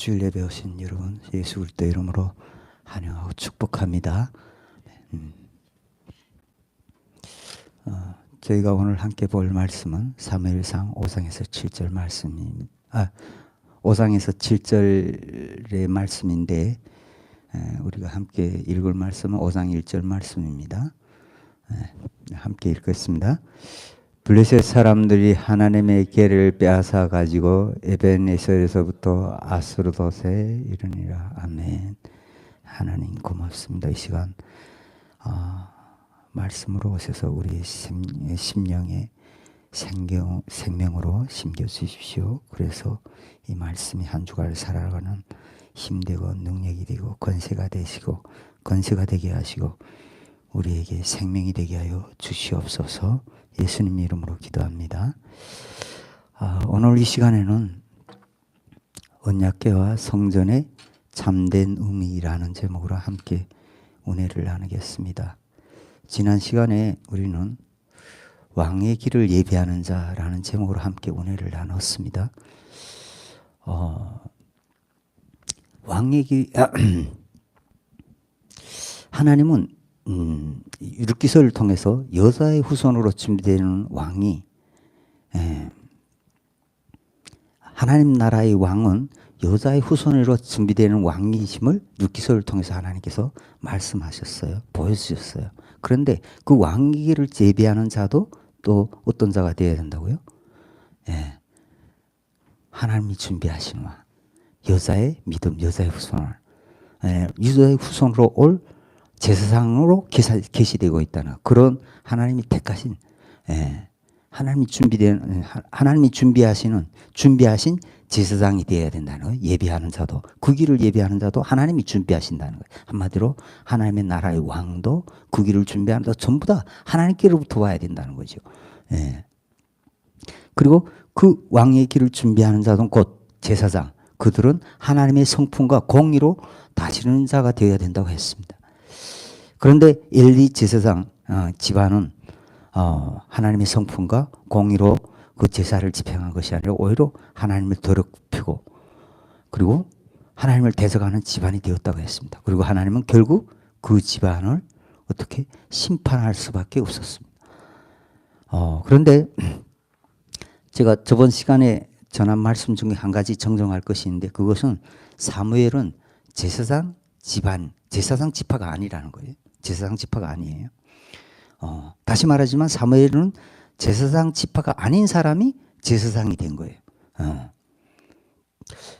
주일 예배 오신 여러분 예수 그리스도 이름으로 환영하고 축복합니다. 저희가 오늘 함께 볼 말씀은 사무엘상 5장에서 7절 말씀입니다. 5장에서 7절의 말씀인데 우리가 함께 읽을 말씀은 5장 1절 말씀입니다. 함께 읽겠습니다. 블레셋 사람들이 하나님의 계를 빼앗아 가지고 에벤에서에서부터 아스로도에 이르니라. 아멘. 하나님 고맙습니다. 이 시간 말씀으로 오셔서 우리 심령의 생명으로 심겨 주십시오. 그래서 이 말씀이 한 주간을 살아가는 힘되고 능력이 되고 권세가 되게 하시고 우리에게 생명이 되게 하여 주시옵소서. 예수님 이름으로 기도합니다. 오늘 이 시간에는 언약궤와 성전의 참된 의미라는 제목으로 함께 은혜를 나누겠습니다. 지난 시간에 우리는 왕의 길을 예비하는 자라는 제목으로 함께 은혜를 나눴습니다. 왕의 길, 하나님은 룻기서를 통해서 여자의 후손으로 준비되는 왕이, 하나님 나라의 왕은 여자의 후손으로 준비되는 왕이심을 룻기서를 통해서 하나님께서 말씀하셨어요. 보여주셨어요. 그런데 그 왕의 길을 예비하는 자도 또 어떤 자가 되어야 된다고요? 하나님이 준비하신 왕, 여자의 믿음, 여자의 후손으로 올 제사장으로 계시되고 있다는 그런 하나님이 택하신, 하나님이 준비하신 제사장이 되어야 된다는 거예요. 예비하는 자도, 그 길을 예비하는 자도 하나님이 준비하신다는 거예요. 한마디로 하나님의 나라의 왕도 그 길을 준비하는 자 전부 다 하나님께로부터 와야 된다는 거죠. 그리고 그 왕의 길을 준비하는 자도 곧 제사장, 그들은 하나님의 성품과 공의로 다스리는 자가 되어야 된다고 했습니다. 그런데 엘리 제사장 집안은 하나님의 성품과 공의로 그 제사를 집행한 것이 아니라 오히려 하나님을 더럽히고 그리고 하나님을 대적하는 집안이 되었다고 했습니다. 그리고 하나님은 결국 그 집안을 어떻게 심판할 수밖에 없었습니다. 그런데 제가 저번 시간에 전한 말씀 중에 한 가지 정정할 것이 있는데 그것은 사무엘은 제사장 집안, 제사장 지파가 아니라는 거예요. 제사장 지파가 아니에요. 다시 말하지만 사무엘은 제사장 지파가 아닌 사람이 제사장이 된 거예요.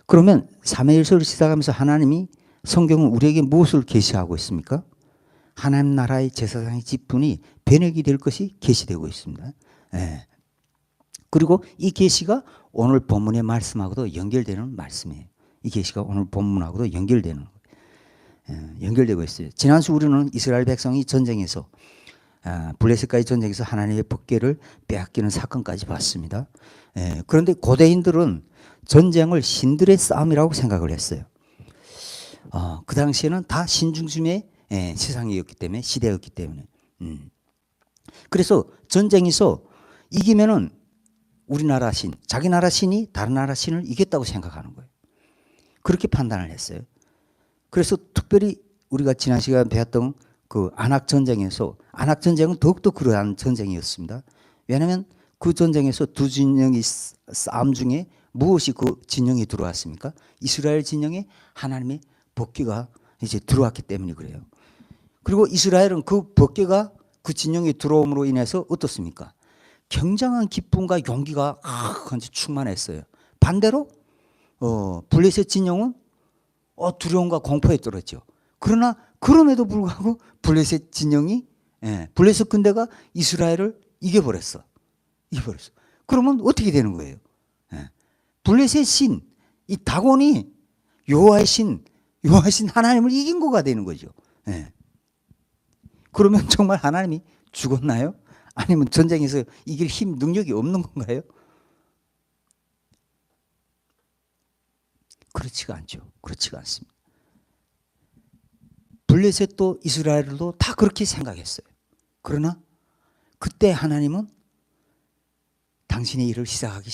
그러면 사무엘서를 시작하면서 하나님이 성경은 우리에게 무엇을 계시하고 있습니까? 하나님 나라의 제사장의 직분이 변혁이 될 것이 계시되고 있습니다. 그리고 이 계시가 오늘 본문의 말씀하고도 연결되는 말씀이에요. 이 계시가 오늘 본문하고도 연결되는 거예요. 연결되고 있어요. 지난주 우리는 이스라엘 백성이 전쟁에서 블레셋과의 전쟁에서 하나님의 법궤를 빼앗기는 사건까지 봤습니다. 그런데 고대인들은 전쟁을 신들의 싸움이라고 생각을 했어요. 그 당시에는 다 신중심의 세상이었기 때문에, 시대였기 때문에. 그래서 전쟁에서 이기면은 우리나라 신, 자기 나라 신이 다른 나라 신을 이겼다고 생각하는 거예요. 그렇게 판단을 했어요. 그래서 특별히 우리가 지난 시간에 배웠던 그 안악전쟁에서, 안악전쟁은 더욱더 그러한 전쟁이었습니다. 왜냐하면 그 전쟁에서 두 진영이 싸움 중에 무엇이 그 진영에 들어왔습니까? 이스라엘 진영에 하나님의 법궤가 이제 들어왔기 때문에 그래요. 그리고 이스라엘은 그 법궤가 그 진영에 들어옴으로 인해서 어떻습니까? 굉장한 기쁨과 용기가 충만했어요. 반대로 블레셋 진영은 두려움과 공포에 떨었죠. 그러나 그럼에도 불구하고 블레셋 진영이, 블레셋 군대가 이스라엘을 이겨버렸어. 그러면 어떻게 되는 거예요? 블레셋 신, 이 다곤이 여호와의 신 하나님을 이긴 거가 되는 거죠. 그러면 정말 하나님이 죽었나요? 아니면 전쟁에서 이길 힘, 능력이 없는 건가요? 그렇지가 않죠. 그렇지가 않습니다. 블레셋도 이스라엘도 다 그렇게 생각했어요. 그러나 그때 하나님은 당신의 일을 시작하기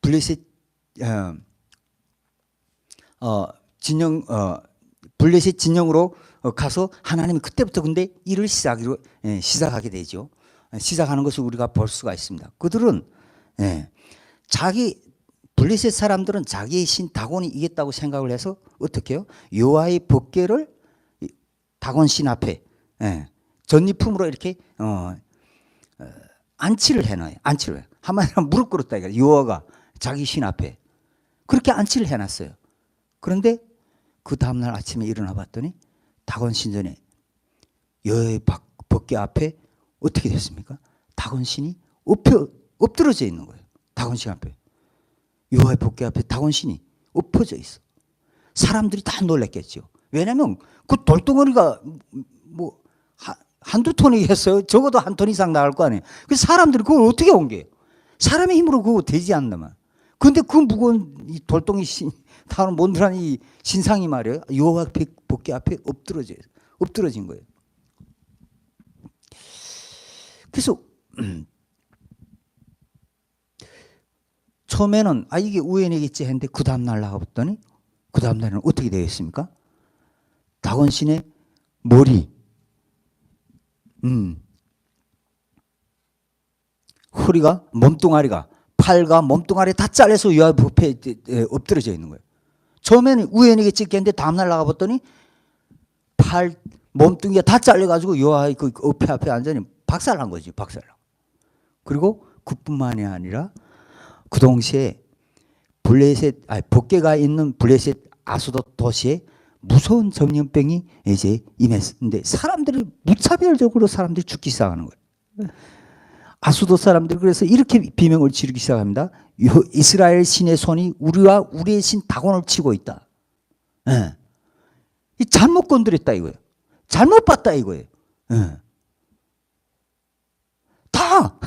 블레셋 진영 블레셋 진영으로 가서 하나님이 그때부터 근데 일을 시작하게 되죠. 시작하는 것을 우리가 볼 수가 있습니다. 그들은 자기 블레셋 사람들은 자기의 신 다곤이 이겼다고 생각을 해서 어떻게 해요? 여호와의 법궤를 다곤 신 앞에 전리품으로 이렇게 안치를 해놔요. 안치를 한마디로 무릎 꿇었다 이거예요. 여호와가 자기 신 앞에 그렇게 안치를 해놨어요. 그런데 그 다음날 아침에 일어나 봤더니 다곤 신전에 여호와의 법궤 앞에 어떻게 됐습니까? 다곤 신이 엎드러져 있는 거예요. 다곤 신 앞에 여호와의 법궤 앞에 다곤 신이 엎어져 있어. 사람들이 다 놀랐겠죠. 왜냐하면 그 돌덩어리가 뭐 한두 톤이겠어요. 적어도 한 톤 이상 나갈 거 아니에요. 그래서 사람들이 그걸 어떻게 옮겨요? 사람의 힘으로 그거 되지 않나만. 그런데 그 무거운 이 돌덩이 다운 몬드란 이 신상이 말이에요. 여호와 법궤 앞에 엎드러진 거예요. 그래서 처음에는 이게 우연이겠지 했는데 그 다음날 나가봤더니 그 다음날은 어떻게 되겠습니까? 다곤 신의 머리, 허리가, 몸뚱아리가, 팔과 몸뚱아리 다 잘려서 여호와 법궤에 엎드러져 있는 거예요. 처음에는 우연이겠지 했는데 다음날 나가봤더니 팔, 몸뚱이가 다 잘려가지고 여호와의 그 법궤 앞에 앉으니 박살난 거지, 박살난. 그리고 그뿐만이 아니라 그 동시에 법궤가 있는 블레셋 아수돗 도시에 무서운 전염병이 이제 임했는데 사람들이 무차별적으로 사람들이 죽기 시작하는 거예요. 아수돗 사람들이 그래서 이렇게 비명을 지르기 시작합니다. 이스라엘 신의 손이 우리와 우리의 신 다곤을 치고 있다. 잘못 건드렸다 이거예요. 잘못 봤다 이거예요. 다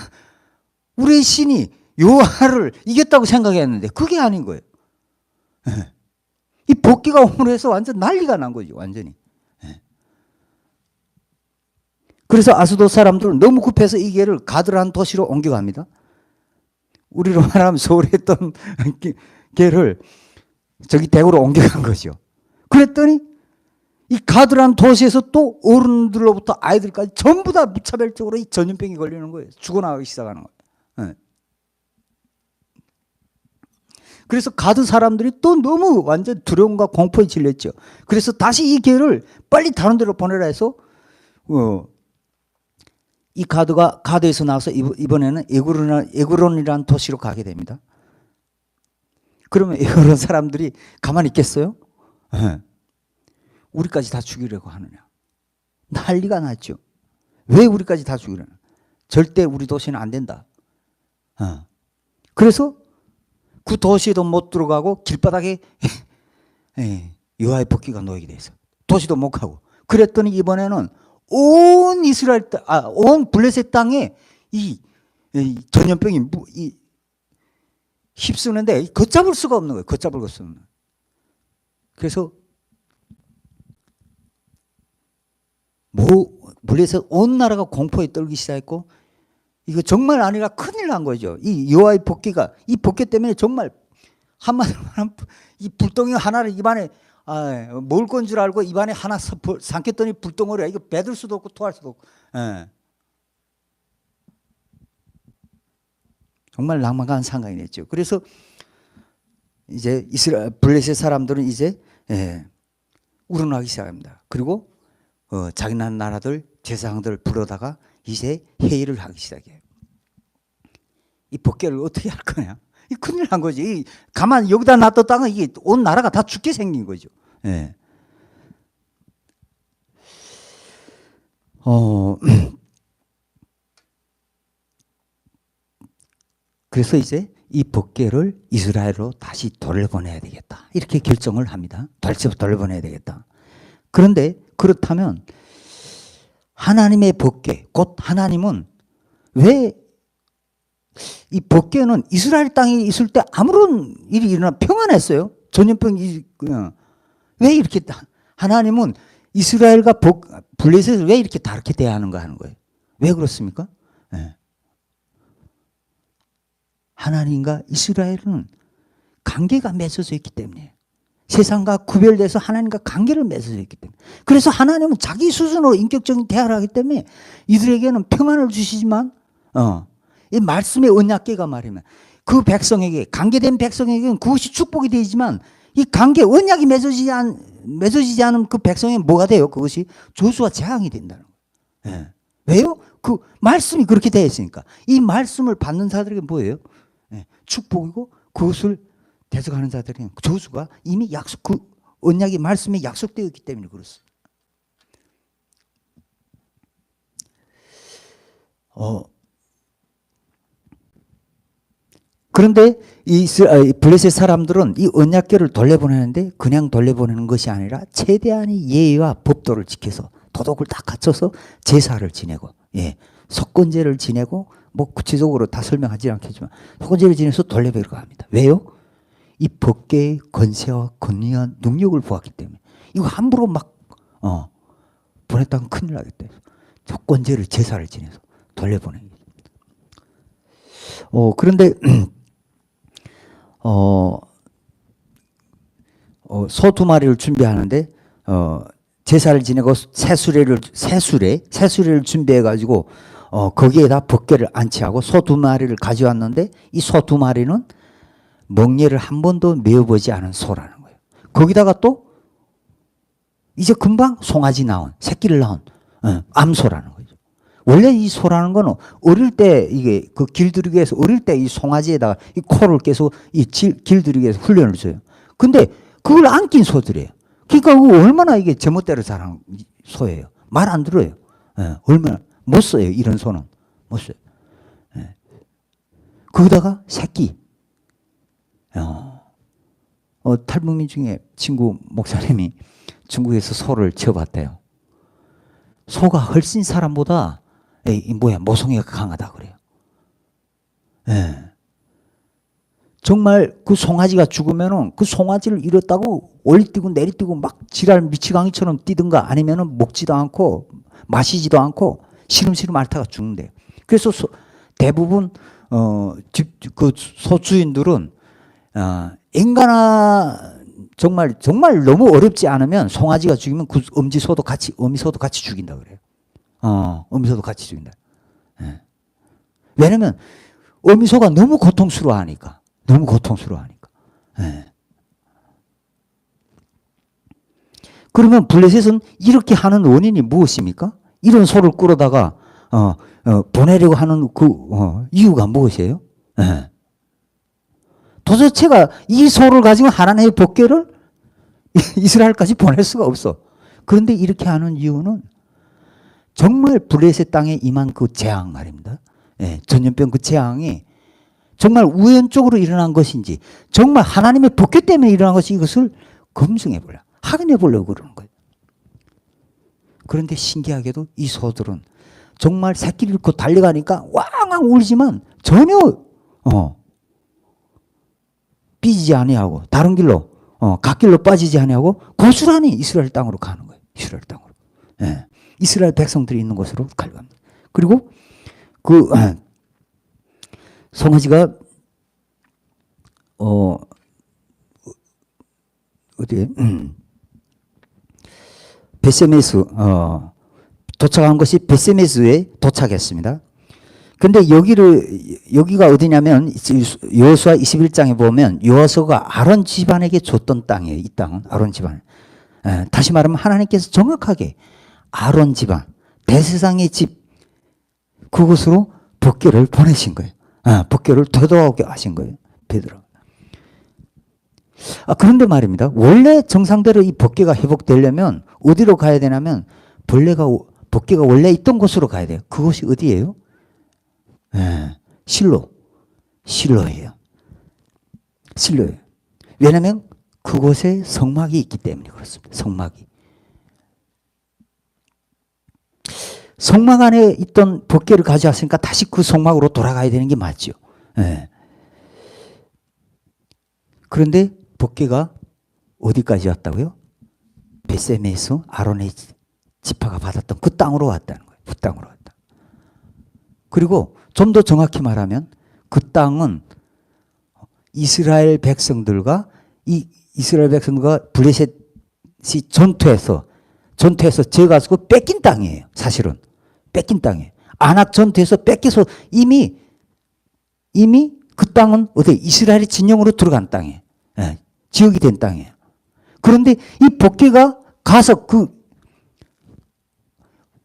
우리의 신이 여호와를 이겼다고 생각했는데 그게 아닌 거예요. 이 법궤가 오므로 해서 완전 난리가 난 거죠. 완전히. 그래서 아수돗 사람들은 너무 급해서 이 궤를 가드라는 도시로 옮겨갑니다. 우리로 말하면 서울에 있던 궤를 저기 대구로 옮겨간 거죠. 그랬더니 이 가드라는 도시에서 또 어른들로부터 아이들까지 전부 다 무차별적으로 이 전염병이 걸리는 거예요. 죽어나가기 시작하는 거예요. 그래서 가드 사람들이 또 너무 완전 두려움과 공포에 질렸죠. 그래서 다시 이 궤를 빨리 다른 데로 보내라 해서 이 가드에서 나와서 이번에는 에그론이라는 도시로 가게 됩니다. 그러면 에그론 사람들이 가만히 있겠어요? 우리까지 다 죽이려고 하느냐. 난리가 났죠. 왜 우리까지 다 죽이려나. 절대 우리 도시는 안 된다. 그래서 그 도시에도 못 들어가고 길바닥에 여호와의 법궤가 놓이게 돼서 도시도 못 가고 그랬더니 이번에는 온 이스라엘 온 블레셋 땅에 이 전염병이 휩쓰는데 걷잡을 수가 없는 거예요. 걷잡을 수 없는. 그래서 블레셋 온 나라가 공포에 떨기 시작했고 이거 정말 아니라 큰일 난 거죠. 이 여호와의 법궤가 이 법궤 때문에 정말 한마디로 말하면 이 불덩이 하나를 입안에 먹을 건 줄 알고 입안에 하나 삼켰더니 불덩어리야. 이거 뱉을 수도 없고 토할 수도 없고. 정말 낭만한 상황이 됐죠. 그래서 이제 블레셋 사람들은 이제 우러나기 시작합니다. 그리고 자기네 나라들 제사장들을 불러다가 이제 회의를 하기 시작해요. 이 법궤를 어떻게 할 거냐? 이 큰일 난 거지. 가만 여기다 놔뒀다가 이게 온 나라가 다 죽게 생긴 거죠. 그래서 이제 이 법궤를 이스라엘로 다시 돌려보내야 되겠다. 이렇게 결정을 합니다. 돌려보내야 되겠다. 그런데 그렇다면 하나님의 법궤, 곧 하나님은 왜 이 법궤는 이스라엘 땅에 있을 때 아무런 일이 일어나 평안했어요. 전염병이 왜 이렇게 하나님은 이스라엘과 블레셋을 왜 이렇게 다르게 대하는가 하는 거예요. 왜 그렇습니까? 하나님과 이스라엘은 관계가 맺어져 있기 때문에 세상과 구별돼서 하나님과 관계를 맺어져 있기 때문에. 그래서 하나님은 자기 수준으로 인격적인 대화를 하기 때문에 이들에게는 평안을 주시지만 이 말씀의 언약궤가 말이면 그 백성에게, 관계된 백성에게는 그것이 축복이 되지만 이 관계 언약이 맺어지지 않은 그 백성에게 뭐가 돼요? 그것이 저주와 재앙이 된다는 거예요. 예. 왜요? 그 말씀이 그렇게 되어 있으니까. 이 말씀을 받는 자들에게 뭐예요? 예. 축복이고 그것을 대적하는 자들에게 저주가 이미 그 언약이 말씀에 약속되어 있기 때문에 그렇습니다. 그런데 이 블레셋 사람들은 이 언약궤를 돌려보내는데 그냥 돌려보내는 것이 아니라 최대한의 예의와 법도를 지켜서 도덕을 딱 갖춰서 제사를 지내고, 예, 속건제를 지내고, 뭐 구체적으로 다 설명하지 않겠지만 속건제를 지내서 돌려보내려고 합니다. 왜요? 이 법궤의 권세와 권위와 능력을 보았기 때문에. 이거 함부로 막 보냈다면 큰일 나겠다. 속건제를 제사를 지내서 돌려보내기. 그런데 소 2마리를 준비하는데 제사를 지내고 새수레를 준비해 가지고 거기에다 법궤를 안치하고 소 2마리를 가져왔는데 이 소 2마리는 멍에를 한 번도 메어보지 않은 소라는 거예요. 거기다가 또 이제 금방 송아지 나온, 새끼를 낳은 암소라는 거죠. 원래 이 소라는 거는 어릴 때 이게 그 길들이기 위해서 어릴 때 이 송아지에다가 이 코를 계속 이 길들이기 위해서 훈련을 줘요. 근데 그걸 안 낀 소들이에요. 그러니까 얼마나 이게 제멋대로 자란 소예요. 말 안 들어요. 예, 얼마나 못 써요. 이런 소는 못 써요. 예. 거기다가 새끼. 탈북민 중에 친구 목사님이 중국에서 소를 지어봤대요. 소가 훨씬 사람보다 모성애가 강하다 그래요. 예. 정말 그 송아지가 죽으면은 그 송아지를 잃었다고 올리뛰고 내리뛰고 막 지랄 미치광이처럼 뛰든가 아니면은 먹지도 않고 마시지도 않고 시름시름 앓다가 죽는데요. 그래서 대부분 그 소주인들은 정말 너무 어렵지 않으면 송아지가 죽이면 그 어미소도 같이 죽인다 그래요. 어미소도 같이 죽인다. 예. 왜냐면 어미소가 너무 고통스러워하니까. 예. 그러면 블레셋은 이렇게 하는 원인이 무엇입니까? 이런 소를 끌어다가 보내려고 하는 그 이유가 무엇이에요? 예. 도대체가 이 소를 가지고 하나님의 법궤를 이스라엘까지 보낼 수가 없어. 그런데 이렇게 하는 이유는 정말 블레셋 땅에 임한 그 재앙 말입니다. 예, 전염병 그 재앙이 정말 우연적으로 일어난 것인지 정말 하나님의 법궤 때문에 일어난 것이 이것을 검증해 보려, 확인해 보려고 그러는 거예요. 그런데 신기하게도 이 소들은 정말 새끼를 잃고 달려가니까 왕왕 울지만 전혀 삐지지 아니하고 다른 길로 갓길로 빠지지 아니하고 고스란히 이스라엘 땅으로 가는 거예요. 이스라엘 땅으로. 예. 이스라엘 백성들이 있는 곳으로 갈갑니다. 그리고 그 송아지가 어디에 베세메스 도착한 것이 베세메스에 도착했습니다. 근데 여기가 어디냐면 여호수아 21장에 보면 여호수아가 아론 집안에게 줬던 땅이에요. 이 땅은 아론 집안. 다시 말하면 하나님께서 정확하게 아론 집안, 대세상의 집 그곳으로 법궤를 보내신 거예요. 법궤를 되돌아오게 하신 거예요. 베드로. 그런데 말입니다. 원래 정상대로 이 법궤가 회복되려면 어디로 가야 되냐면 법궤가 원래 있던 곳으로 가야 돼요. 그곳이 어디예요? 실로예요. 왜냐하면 그곳에 성막이 있기 때문에 그렇습니다. 성막 안에 있던 법궤를 가져왔으니까 다시 그 성막으로 돌아가야 되는 게 맞죠. 그런데 법궤가 어디까지 왔다고요? 베세메스 아론의 지파가 받았던 그 땅으로 왔다는 거예요. 그 땅으로 왔다. 그리고 좀 더 정확히 말하면 그 땅은 이스라엘 백성들과 이 이스라엘 백성과 블레셋이 전투해서 제가지고 뺏긴 땅이에요. 사실은 뺏긴 땅이에요. 아낙 전투에서 뺏겨서 이미 그 땅은 어디 이스라엘의 진영으로 들어간 땅이에요. 예, 지역이 된 땅이에요. 그런데 이 복개가 가서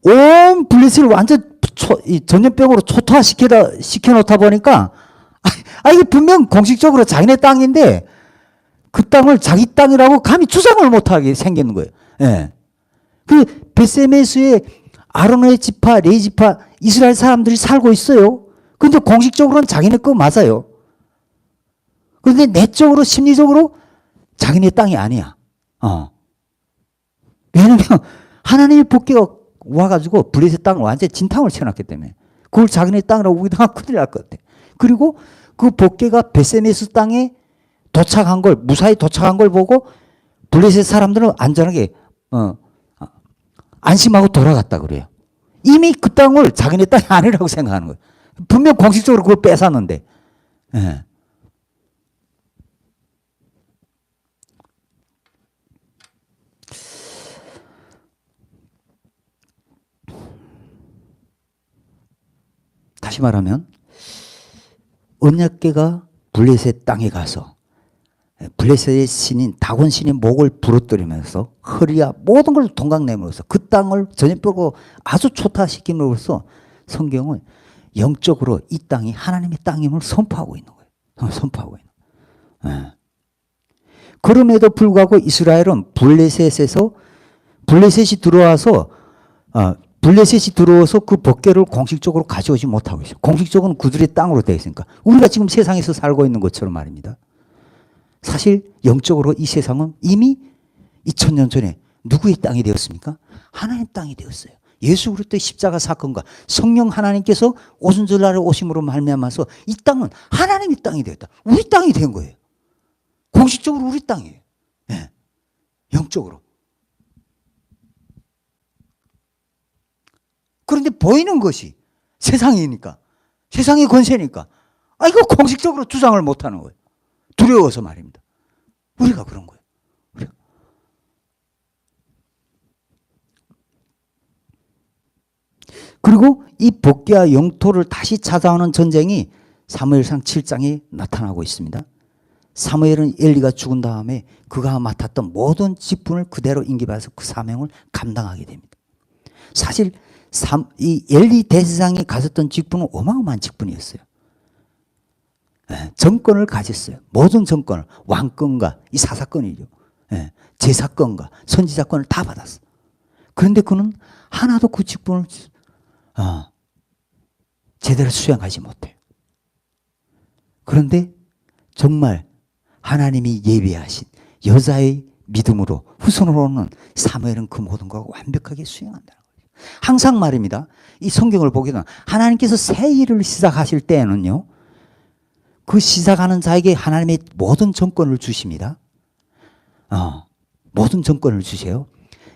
온 블레셋을 완전 전염병으로 시켜놓다 보니까 이게 분명 공식적으로 자기네 땅인데 그 땅을 자기 땅이라고 감히 주장을 못하게 생기는 거예요. 예. 그 베세메스에 아론의 지파, 레위 지파 이스라엘 사람들이 살고 있어요. 근데 공식적으로는 자기네 거 맞아요. 그런데 내적으로 심리적으로 자기네 땅이 아니야. 왜냐면 하나님의 복개가 와가지고 블레셋 땅을 완전히 진탕을 쳐놨기 때문에 그걸 자기네 땅이라고 우기다가 큰일 날 것 같아. 그리고 그 복개가 베세메스 땅에 무사히 도착한 걸 보고 블레셋 사람들은 안전하게 안심하고 돌아갔다 그래요. 이미 그 땅을 자기네 땅이 아니라고 생각하는 거예요. 분명 공식적으로 그걸 뺏었는데. 예. 다시 말하면 언약궤가 블레셋 땅에 가서 블레셋의 신인 다곤 신의 목을 부러뜨리면서 허리와 모든 걸 동강내므로써 그 땅을 전염병으로 아주 초타시킴으로써 성경은 영적으로 이 땅이 하나님의 땅임을 선포하고 있는 거예요. 선포하고 있는 거예요. 예. 그럼에도 불구하고 이스라엘은 블레셋이 들어와서 그 법궤를 공식적으로 가져오지 못하고 있어요. 공식적으로는 그들의 땅으로 되어 있으니까. 우리가 지금 세상에서 살고 있는 것처럼 말입니다. 사실 영적으로 이 세상은 이미 2000년 전에 누구의 땅이 되었습니까? 하나님의 땅이 되었어요. 예수 그리스도의 십자가 사건과 성령 하나님께서 오순절날에 오심으로 말미암아서 이 땅은 하나님의 땅이 되었다. 우리 땅이 된 거예요. 공식적으로 우리 땅이에요. 네. 영적으로. 그런데 보이는 것이 세상이니까, 세상의 권세니까, 이거 공식적으로 주장을 못하는 거예요. 두려워서 말입니다. 우리가 그런 거예요. 우리가. 그리고 이 복귀와 영토를 다시 찾아오는 전쟁이 사무엘상 7장에 나타나고 있습니다. 사무엘은 엘리가 죽은 다음에 그가 맡았던 모든 직분을 그대로 임기받아서 그 사명을 감당하게 됩니다. 사실 이 엘리 대제사장이 가졌던 직분은 어마어마한 직분이었어요. 정권을 가졌어요. 모든 정권을, 왕권과 이 사사건이죠. 제사건과 선지자권을 다 받았어. 그런데 그는 하나도 그 직분을 제대로 수행하지 못해요. 그런데 정말 하나님이 예비하신 여자의 믿음으로 후손으로는 사무엘은 그 모든 걸 완벽하게 수행한다는 거예요. 항상 말입니다. 이 성경을 보게 되면 하나님께서 새 일을 시작하실 때에는요, 그 시작하는 자에게 하나님의 모든 정권을 주십니다. 모든 정권을 주세요.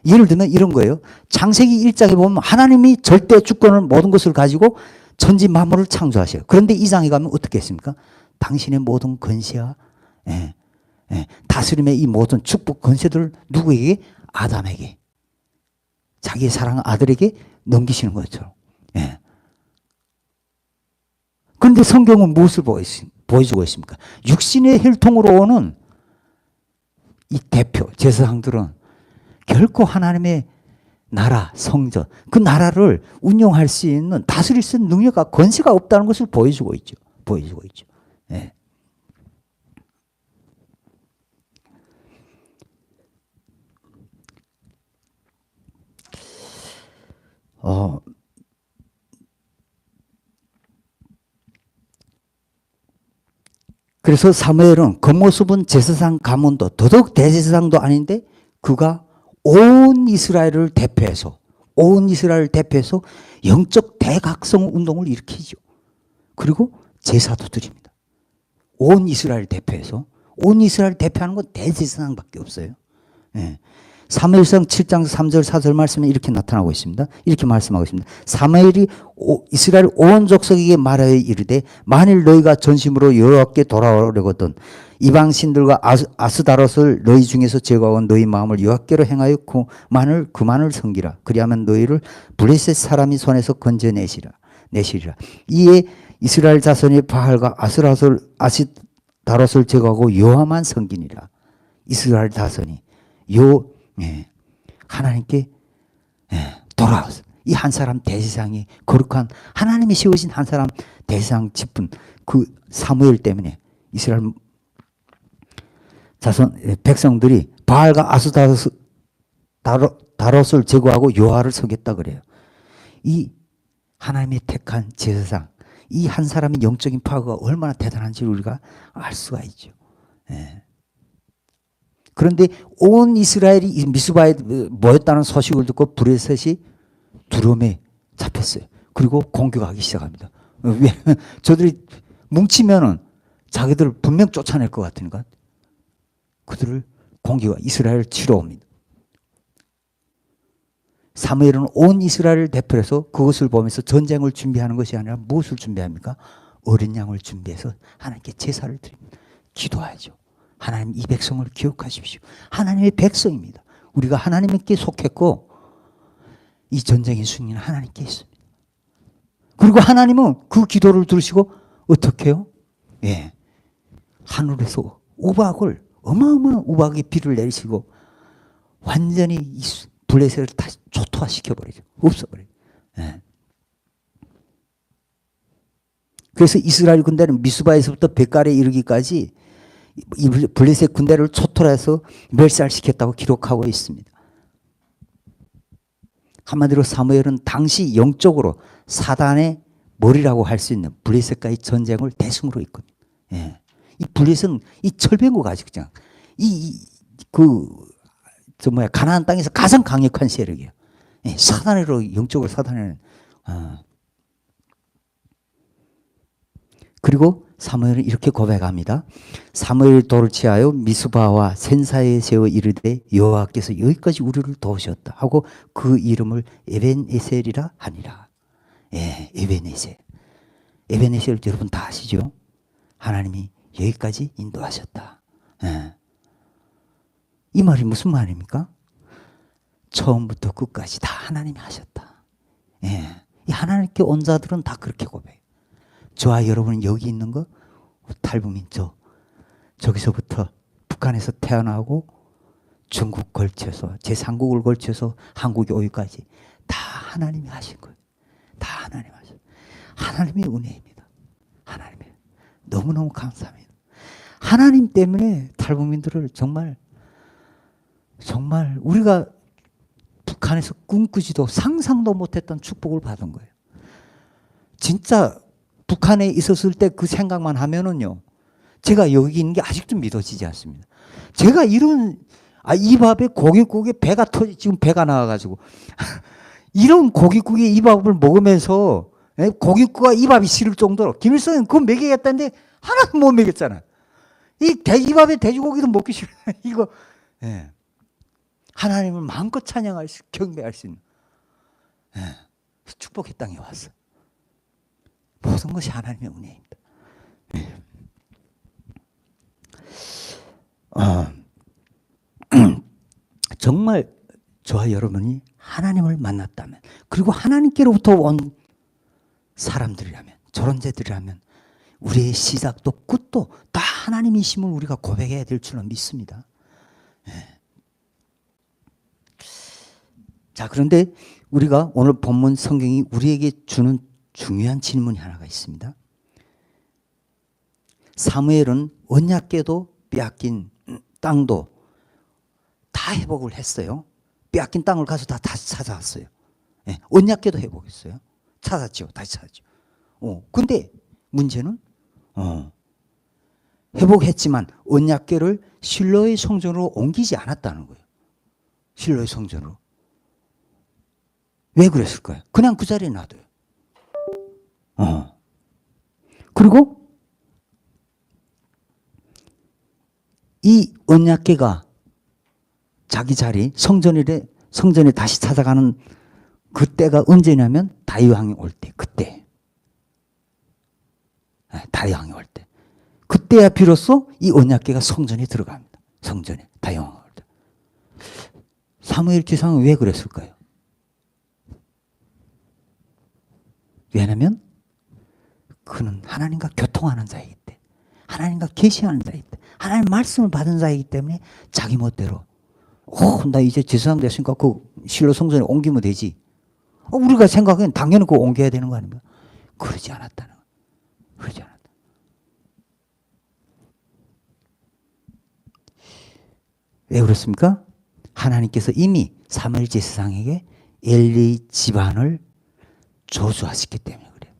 예를 들면 이런 거예요. 창세기 1장에 보면 하나님이 절대 주권을 모든 것을 가지고 천지 만물을 창조하셔요. 그런데 2장에 가면 어떻게 했습니까? 당신의 모든 권세와 다스림의 이 모든 축복 권세들을 누구에게? 아담에게, 자기의 사랑하는 아들에게 넘기시는 것처럼. 그런데 성경은 무엇을 보여주고 있습니까? 육신의 혈통으로 오는 이 대표 제사장들은 결코 하나님의 나라, 성전, 그 나라를 운영할 수 있는, 다스릴 수 있는 능력과 권세가 없다는 것을 보여주고 있죠. 보여주고 있죠. 예. 그래서 사무엘은 겉모습은 제사장 가문도 더더욱 대제사장도 아닌데 그가 온 이스라엘을 대표해서 영적 대각성 운동을 일으키죠. 그리고 제사도 드립니다. 온 이스라엘 대표해서. 온 이스라엘 대표하는 건 대제사장밖에 없어요. 예. 사무엘상 7장 3절 4절 말씀에 이렇게 나타나고 있습니다. 이렇게 말씀하고 있습니다. 사무엘이 이스라엘 온 족속에게 말하여 이르되 만일 너희가 전심으로 여호와께 돌아오려거든 이방 신들과 아스다롯을 너희 중에서 제거하고 너희 마음을 여호와께로 행하여 그만을 섬기라. 그리하면 너희를 블레셋 사람이 손에서 건져내시리라. 이에 이스라엘 자손이 바알과 아스다롯을 제거하고 여호와만 섬기니라. 이스라엘 자손이 하나님께 돌아왔어. 이 한 사람 대제사장이 거룩한 하나님이 세우신 한 사람 대제사장 짚은 그 사무엘 때문에 이스라엘 백성들이 바알과 아스다롯을 제거하고 여호와를 섬겼다 그래요. 이 하나님의 택한 제사장, 이 한 사람의 영적인 파워가 얼마나 대단한지 우리가 알 수가 있죠. 그런데 온 이스라엘이 미스바에 모였다는 소식을 듣고 블레셋이 두려움에 잡혔어요. 그리고 공격하기 시작합니다. 왜냐하면 저들이 뭉치면은 자기들을 분명 쫓아낼 것 같으니까 그들을 이스라엘을 치러 옵니다. 사무엘은 온 이스라엘을 대표해서 그것을 보면서 전쟁을 준비하는 것이 아니라 무엇을 준비합니까? 어린 양을 준비해서 하나님께 제사를 드립니다. 기도하죠. 하나님 이 백성을 기억하십시오. 하나님의 백성입니다. 우리가 하나님께 속했고 이 전쟁의 승리는 하나님께 있습니다. 그리고 하나님은 그 기도를 들으시고 어떻게 해요? 하늘에서 어마어마한 우박의 비를 내리시고 완전히 블레셋을 다시 초토화시켜버리죠. 없어버려요. 그래서 이스라엘 군대는 미스바에서부터 벳갈에 이르기까지 이 블레셋 군대를 초토화해서 멸살시켰다고 기록하고 있습니다. 한마디로 사무엘은 당시 영적으로 사단의 머리라고 할 수 있는 블레셋과의 전쟁을 대승으로 이끌어요. 이 블레셋은 이 철병거 가지고 그냥 가나안 땅에서 가장 강력한 세력이에요. 사단으로 영적으로 사단을 그리고 사무엘은 이렇게 고백합니다. 사무엘이 돌을 취하여 미스바와 센사에 세워 이르되 여호와께서 여기까지 우리를 도우셨다 하고 그 이름을 에벤에셀이라 하니라. 에벤에셀. 에벤에셀 여러분 다 아시죠? 하나님이 여기까지 인도하셨다. 이 말이 무슨 말입니까? 처음부터 끝까지 다 하나님이 하셨다. 이 하나님께 온 자들은 다 그렇게 고백해요. 저와 여러분은 여기 있는 거 탈북민 저기서부터 북한에서 태어나고 중국 걸쳐서 제3국을 걸쳐서 한국에 오기까지 다 하나님이 하신 거예요. 다 하나님이 하신 하나님의 은혜입니다. 하나님의 너무너무 감사합니다. 하나님 때문에 탈북민들을 정말 우리가 북한에서 꿈꾸지도 상상도 못했던 축복을 받은 거예요. 진짜 북한에 있었을 때 그 생각만 하면은요, 제가 여기 있는 게 아직도 믿어지지 않습니다. 제가 이 밥에 고깃국에 지금 배가 나와가지고 이런 고깃국에 이 밥을 먹으면서 고깃국과 이 밥이 싫을 정도로 김일성은 그거 먹이겠다는데 하나도 못 먹였잖아. 이 밥에 돼지고기도 먹기 싫어. 이거 하나님을 마음껏 찬양할 수, 경배할 수 있는 축복의 땅에 왔어. 모든 것이 하나님의 은혜입니다. 정말 저와 여러분이 하나님을 만났다면, 그리고 하나님께로부터 온 사람들이라면, 저런자들이라면 우리의 시작도 끝도 다 하나님이심을 우리가 고백해야 될 줄은 믿습니다. 자, 그런데 우리가 오늘 본문 성경이 우리에게 주는 중요한 질문이 하나가 있습니다. 사무엘은 언약궤도 빼앗긴 땅도 다 회복을 했어요. 빼앗긴 땅을 가서 다시 찾아왔어요. 언약궤도 회복했어요. 찾았죠. 다시 찾았죠. 근데 문제는 회복했지만 언약궤를 실로의 성전으로 옮기지 않았다는 거예요. 실로의 성전으로. 왜 그랬을까요? 그냥 그 자리에 놔둬요. 그리고 이 언약궤가 자기 자리 성전에 다시 찾아가는 그때가 언제냐면 다윗 왕이 올 때, 그때. 다윗 왕이 올 때. 그때야 비로소 이 언약궤가 성전에 들어갑니다. 성전에 다윗 왕이 올 때. 사무엘 지상은 왜 그랬을까요? 왜냐하면 그는 하나님과 교통하는 자이기 때문에, 하나님과 계시하는 자이기 때문에, 하나님 말씀을 받은 자이기 때문에 자기 멋대로 나 이제 제사장 됐으니까 그 실로 성전에 옮기면 되지. 우리가 생각하기엔 당연히 그거 옮겨야 되는 거 아닙니까? 그러지 않았다는 거. 그러지 않았다. 왜 그렇습니까? 하나님께서 이미 사무엘 제사장에게 엘리 집안을 저주하셨기 때문에 그래요.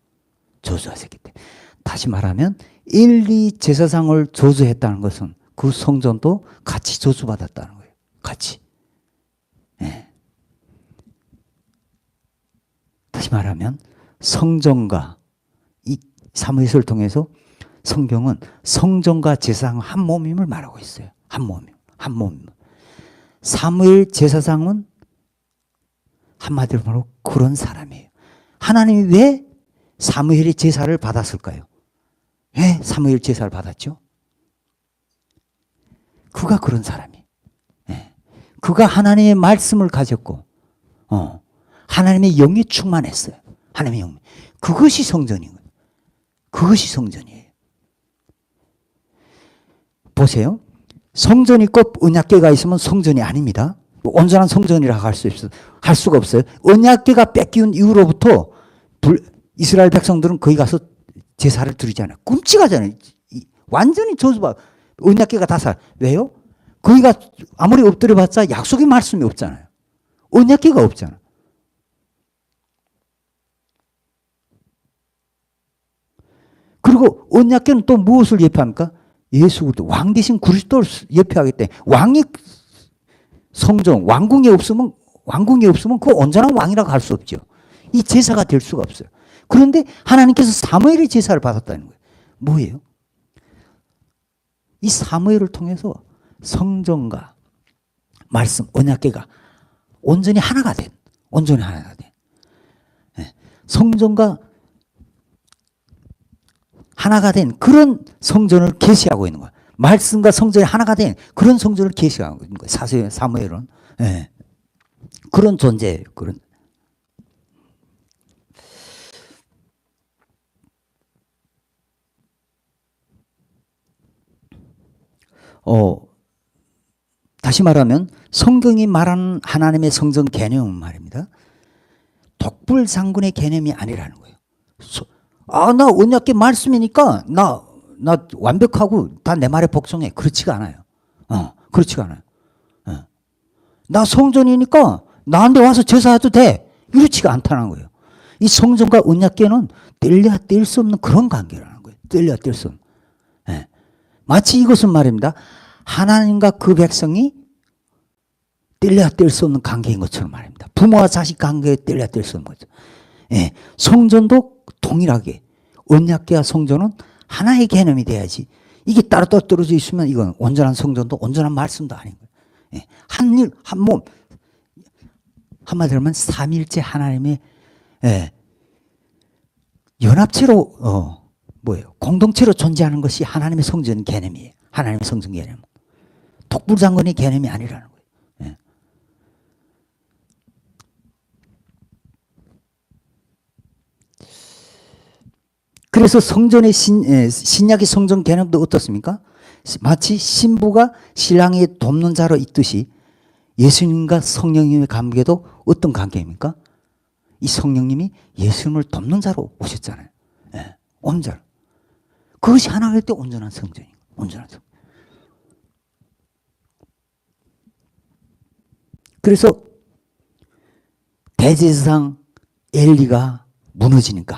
저주하셨기 때문에. 다시 말하면 엘리 제사장을 저주했다는 것은 그 성전도 같이 저주받았다는 거예요. 같이. 네. 다시 말하면 성전과 이 사무엘을 통해서 성경은 성전과 제사장 한 몸임을 말하고 있어요. 한 몸임. 한 몸임. 사무엘 제사장은 한마디로 말하면 그런 사람이에요. 하나님이 왜 사무엘의 제사를 받았을까요? 왜 사무엘 제사를 받았죠? 그가 그런 사람이에요. 네. 그가 하나님의 말씀을 가졌고 하나님의 영이 충만했어요. 하나님의 영. 그것이 성전인 거예요. 그것이 성전이에요. 보세요. 성전이 꼭 언약궤가 있으면 성전이 아닙니다. 온전한 성전이라고 할 수가 없어요. 언약궤가 뺏기운 이후로부터 이스라엘 백성들은 거기 가서 제사를 드리지 않아요. 끔찍하잖아요. 완전히 저주받아. 언약궤가 다 살. 왜요? 거기가 아무리 엎드려봤자 약속의 말씀이 없잖아요. 언약궤가 없잖아. 그리고 언약궤는 또 무엇을 예표합니까? 예수 그리스도 왕 대신 그리스도를 예표하기 때문에 왕이 성전 왕궁에 없으면 그 온전한 왕이라고 할 수 없죠. 이 제사가 될 수가 없어요. 그런데 하나님께서 사무엘의 제사를 받았다는 거예요. 뭐예요? 이 사무엘을 통해서 성전과 말씀 언약궤가 온전히 하나가 된 성전과 하나가 된 그런 성전을 계시하고 있는 거예요. 말씀과 성전이 하나가 된 그런 성전을 계시하고 있는 거예요. 사무엘은. 네. 그런 존재예요. 그런. 다시 말하면 성경이 말하는 하나님의 성전 개념은 말입니다. 독불장군의 개념이 아니라는 거예요. 나 언약궤 말씀이니까 나 완벽하고 다 내 말에 복종해. 그렇지가 않아요. 그렇지가 않아요. 나 성전이니까 나한테 와서 제사해도 돼. 이렇지가 않다는 거예요. 이 성전과 언약궤는 뗄래야 뗄 수 없는 그런 관계라는 거예요. 뗄래야 뗄 수 없는. 마치 이것은 말입니다. 하나님과 그 백성이 뗄래야 뗄 수 없는 관계인 것처럼 말입니다. 부모와 자식 관계에 뗄래야 뗄 수 없는 거죠. 성전도 동일하게 언약궤와 성전은 하나의 개념이 돼야지. 이게 따로 떨어져 있으면 이건 온전한 성전도 온전한 말씀도 아닌 거예요. 한 일, 한 몸. 한마디로 하면 삼일째 하나님의 연합체로 공동체로 존재하는 것이 하나님의 성전 개념이에요. 하나님의 성전 개념. 독불장군의 개념이 아니라는 거예요. 그래서 성전의 신약의 성전 개념도 어떻습니까? 마치 신부가 신랑의 돕는 자로 있듯이 예수님과 성령님의 관계도 어떤 관계입니까? 이 성령님이 예수님을 돕는 자로 오셨잖아요. 온전. 그것이 하나가 될 때 온전한 성전이에요. 온전한 성전. 그래서 대제사장 엘리가 무너지니까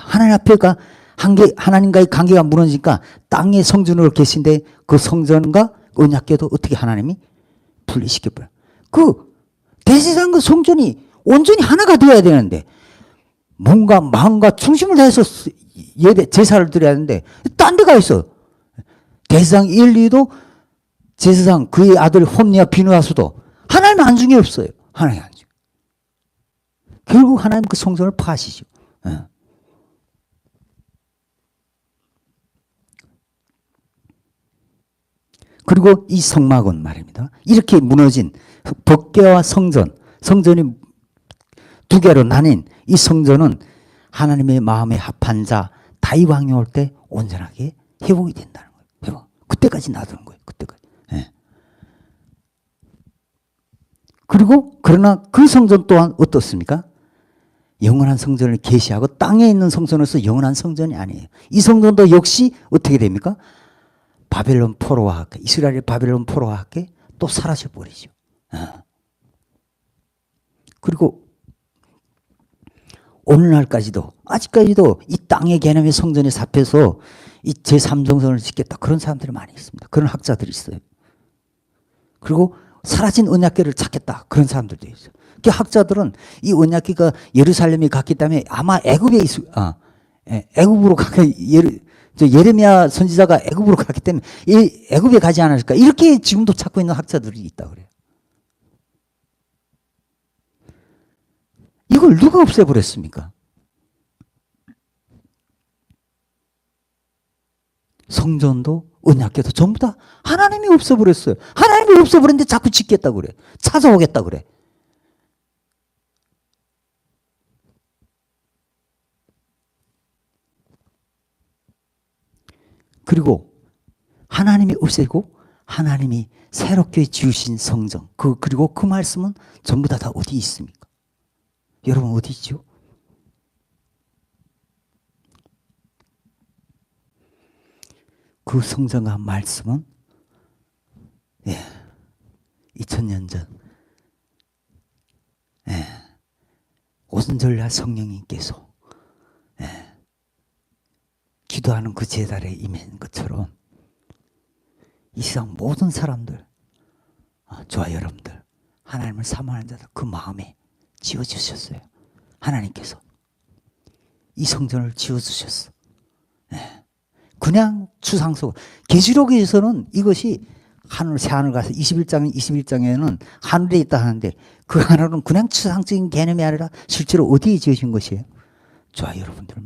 하나님과의 관계가 무너지니까 땅의 성전으로 계신데 그 성전과 언약궤도 어떻게 하나님이 분리시켜버려요. 그 대제사장과 성전이 온전히 하나가 되어야 되는데 뭔가 마음과 중심을 다해서 제사를 드려야 하는데 딴 데가 있어. 대제사장 엘리도 제사장 그의 아들 홈리와 비누아스도 하나님 안중에 없어요. 하나님 안중. 결국 하나님 그 성전을 파시죠. 예. 그리고 이 성막은 말입니다. 이렇게 무너진 법궤와 성전, 성전이 두 개로 나뉜 이 성전은 하나님의 마음에 합한 자 다윗 왕이 올 때 온전하게 회복이 된다는 거예요. 회복. 그때까지 놔두는 거예요. 그때까지. 예. 그리고 그러나 그 성전 또한 어떻습니까? 영원한 성전을 계시하고 땅에 있는 성전으로서 영원한 성전이 아니에요. 이 성전도 역시 어떻게 됩니까? 바벨론 포로와 함께, 이스라엘의 바벨론 포로와 함께 또 사라져 버리죠. 그리고 오늘날까지도 아직까지도 이 땅의 개념의 성전에 잡혀서 이 제3정성을 짓겠다 그런 사람들이 많이 있습니다. 그런 학자들이 있어요. 그리고 사라진 언약궤를 찾겠다 그런 사람들도 있어요. 그 학자들은 이 언약궤가 예루살렘에 갔기 때문에 아마 애굽으로 예레미야 선지자가 애굽으로 갔기 때문에 이 애굽에 가지 않았을까 이렇게 지금도 찾고 있는 학자들이 있다 그래요. 이걸 누가 없애버렸습니까? 성전도 언약궤도 전부 다 하나님이 없애버렸어요. 하나님이 없애버렸는데 자꾸 짓겠다고 그래. 찾아오겠다고 그래. 그리고 하나님이 없애고 하나님이 새롭게 지으신 성전 그리고 그 말씀은 전부 다 어디 있습니까? 여러분 어디 있죠? 그 성전과 말씀은 2000년 전 오순절날 성령님께서 기도하는 그 제자리에 임한 것처럼 이 세상 모든 사람들, 저와 여러분들 하나님을 사모하는 자들 그 마음에 지어주셨어요. 하나님께서 이 성전을 지어주셨어. 그냥 추상속 계시록에서는 이것이 하늘 새하늘 가서 21장에는 하늘에 있다 하는데 그 하늘은 그냥 추상적인 개념이 아니라 실제로 어디에 지어진 것이에요? 저와 여러분들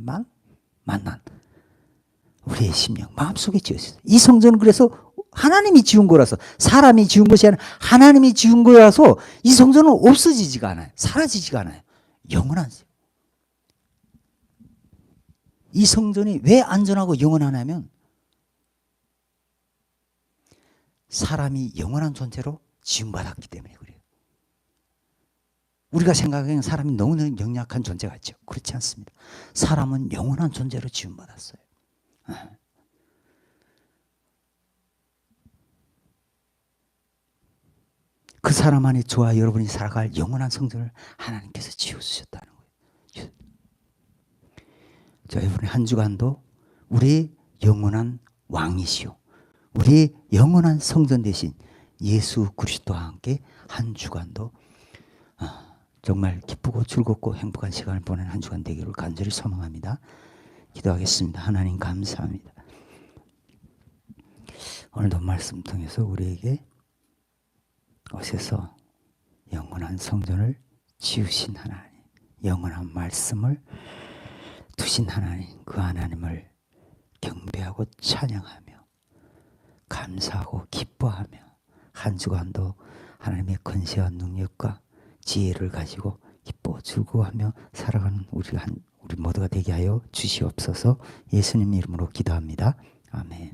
만난 우리의 심령 마음속에 지어졌어요. 이 성전은 그래서 하나님이 지은 거라서 사람이 지은 것이 아니라 하나님이 지은 거라서 이 성전은 없어지지가 않아요. 사라지지가 않아요. 영원한 이 성전이 왜 안전하고 영원하냐면 사람이 영원한 존재로 지음받았기 때문에 그래요. 우리가 생각하기에는 사람이 너무나 영약한 존재 같죠. 그렇지 않습니다. 사람은 영원한 존재로 지음받았어요. 그 사람 안에 저와 여러분이 살아갈 영원한 성전을 하나님께서 지어주셨다는 거예요. 저 이번에 한 주간도 우리 영원한 왕이시오. 우리 영원한 성전 대신 예수 그리스도와 함께 한 주간도 정말 기쁘고 즐겁고 행복한 시간을 보낸 한 주간 되기를 간절히 소망합니다. 기도하겠습니다. 하나님 감사합니다. 오늘도 말씀 통해서 우리에게 오셔서 영원한 성전을 지으신 하나님, 영원한 말씀을 두신 하나님, 그 하나님을 경배하고 찬양하며 감사하고 기뻐하며 한 주간도 하나님의 권세와 능력과 지혜를 가지고 기뻐 즐거워하며 살아가는 우리 모두가 되게 하여 주시옵소서. 예수님 이름으로 기도합니다. 아멘.